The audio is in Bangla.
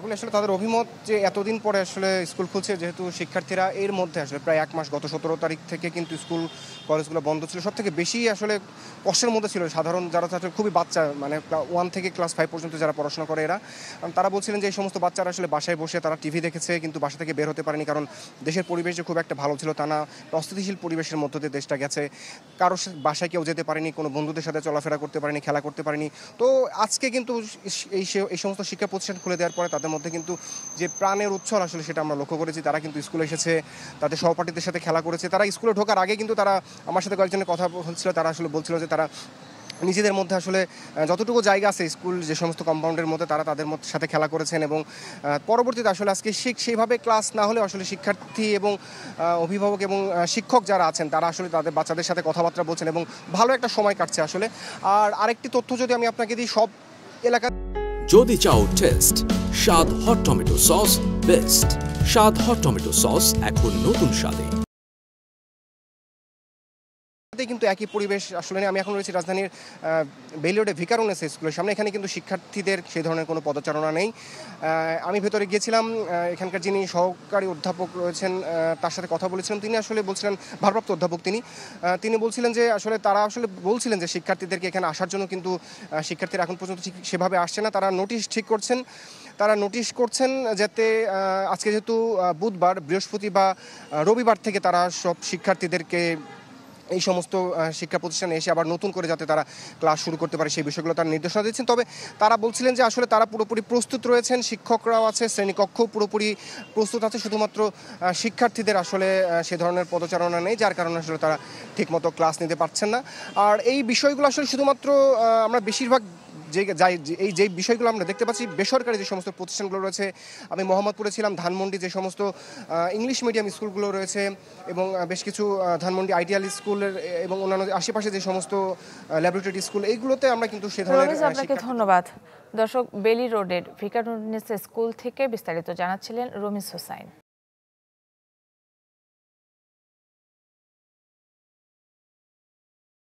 আসলে তাদের অভিমত যে এতদিন পরে আসলে স্কুল খুলছে, যেহেতু শিক্ষার্থীরা এর মধ্যে আসলে প্রায় 1 মাস, গত 17 তারিখ থেকে কিন্তু স্কুল কলেজগুলো বন্ধ ছিল। সবথেকে বেশি আসলে কষ্টের মধ্যে ছিল সাধারণ যারা ছাত্র, খুবই বাচ্চা, মানে 1 থেকে ক্লাস 5 পর্যন্ত যারা পড়াশোনা করে এরা। তারা বলছিলেন যে এই সমস্ত বাচ্চারা আসলে বাসায় বসে তারা টিভি দেখেছে, কিন্তু বাসা থেকে বের হতে পারেনি, কারণ দেশের পরিবেশ যে খুব একটা ভালো ছিল তা না। অস্থিতিশীল পরিবেশের মধ্য দিয়ে দেশটা গেছে। কারো বাসায় কেউ যেতে পারেনি, কোনো বন্ধুদের সাথে চলাফেরা করতে পারেনি, খেলা করতে পারেনি। তো আজকে কিন্তু এই সমস্ত শিক্ষা প্রতিষ্ঠান খুলে দেওয়ার পরে তাদের মধ্যে কিন্তু যে প্রাণের উচ্ছল আসলে সেটা আমরা লক্ষ্য করেছি। তারা কিন্তু স্কুলে এসেছে, তাদের সহপাঠীদের সাথে খেলা করেছে। তারা স্কুলে ঢোকার আগে কিন্তু তারা আমার সাথে কয়েকজনের কথা হচ্ছিল, তারা আসলে বলছিল যে তারা নিজেদের মধ্যে আসলে যতটুকু জায়গা আছে স্কুল যে সমস্ত কম্পাউন্ডের মধ্যে তারা তাদের সাথে খেলা করেছেন, এবং পরবর্তীতে আসলে আজকে সেইভাবে ক্লাস না হলে আসলে শিক্ষার্থী এবং অভিভাবক এবং শিক্ষক যারা আছেন তারা আসলে তাদের বাচ্চাদের সাথে কথাবার্তা বলছেন এবং ভালো একটা সময় কাটছে আসলে। আর আরেকটি তথ্য যদি আমি আপনাকে দিই, সব এলাকা যদি চাও টেস্ট স্বাদ হট টমেটো সস বেস্ট। স্বাদ হট টমেটো সস এখন নতুন স্বাদে। কিন্তু একই পরিবেশ আসলে আমি এখন রয়েছি রাজধানীর বেইলি রোডে ভিকারুননিসা স্কুলের সামনে। এখানে কিন্তু শিক্ষার্থীদের সেই ধরনের কোনো পদচারণা নেই। আমি ভেতরে গিয়েছিলাম, এখানকার যিনি সহকারী অধ্যাপক রয়েছেন তার সাথে কথা বলেছিলাম। তিনি আসলে বলছিলেন, ভারপ্রাপ্ত অধ্যাপক তিনি বলছিলেন যে আসলে তারা আসলে বলছিলেন যে শিক্ষার্থীদেরকে এখানে আসার জন্য, কিন্তু শিক্ষার্থীরা এখন পর্যন্ত ঠিক সেভাবে আসছে না। তারা নোটিশ করছেন যাতে আজকে যেহেতু বুধবার, বৃহস্পতি বা রবিবার থেকে তারা সব শিক্ষার্থীদেরকে এই সমস্ত শিক্ষা প্রতিষ্ঠানে এসে আবার নতুন করে যাতে তারা ক্লাস শুরু করতে পারে সেই বিষয়গুলো তারা নির্দেশনা দিচ্ছেন। তবে তারা বলছিলেন যে আসলে তারা পুরোপুরি প্রস্তুত রয়েছেন, শিক্ষকরাও আছে, শ্রেণীকক্ষ পুরোপুরি প্রস্তুত আছে, শুধুমাত্র শিক্ষার্থীদের আসলে সে ধরনের পদচারণা নেই, যার কারণে আসলে তারা ঠিকমতো ক্লাস নিতে পারছেন না। আর এই বিষয়গুলো আসলে শুধুমাত্র আমরা বেশিরভাগ যে বিষয়গুলো আমরা দেখতে পাচ্ছি বেসরকারি যে সমস্ত প্রতিষ্ঠানগুলো রয়েছে, আমি মোহাম্মদপুরে ছিলাম, ধানমন্ডি যে সমস্ত ইংলিশ মিডিয়াম স্কুলগুলো রয়েছে এবং বেশ কিছু ধানমন্ডি আইডিয়াল স্কুলের এবং অন্যান্য আশেপাশে যে সমস্ত ল্যাবরেটরি স্কুল, এইগুলোতে আমরা কিন্তু সে ধরনের। আপনাকে ধন্যবাদ। দর্শক, বেইলি রোডের ভিকারুননিসা স্কুল থেকে বিস্তারিত জানাচ্ছিলেন রমিজ হোসাইন।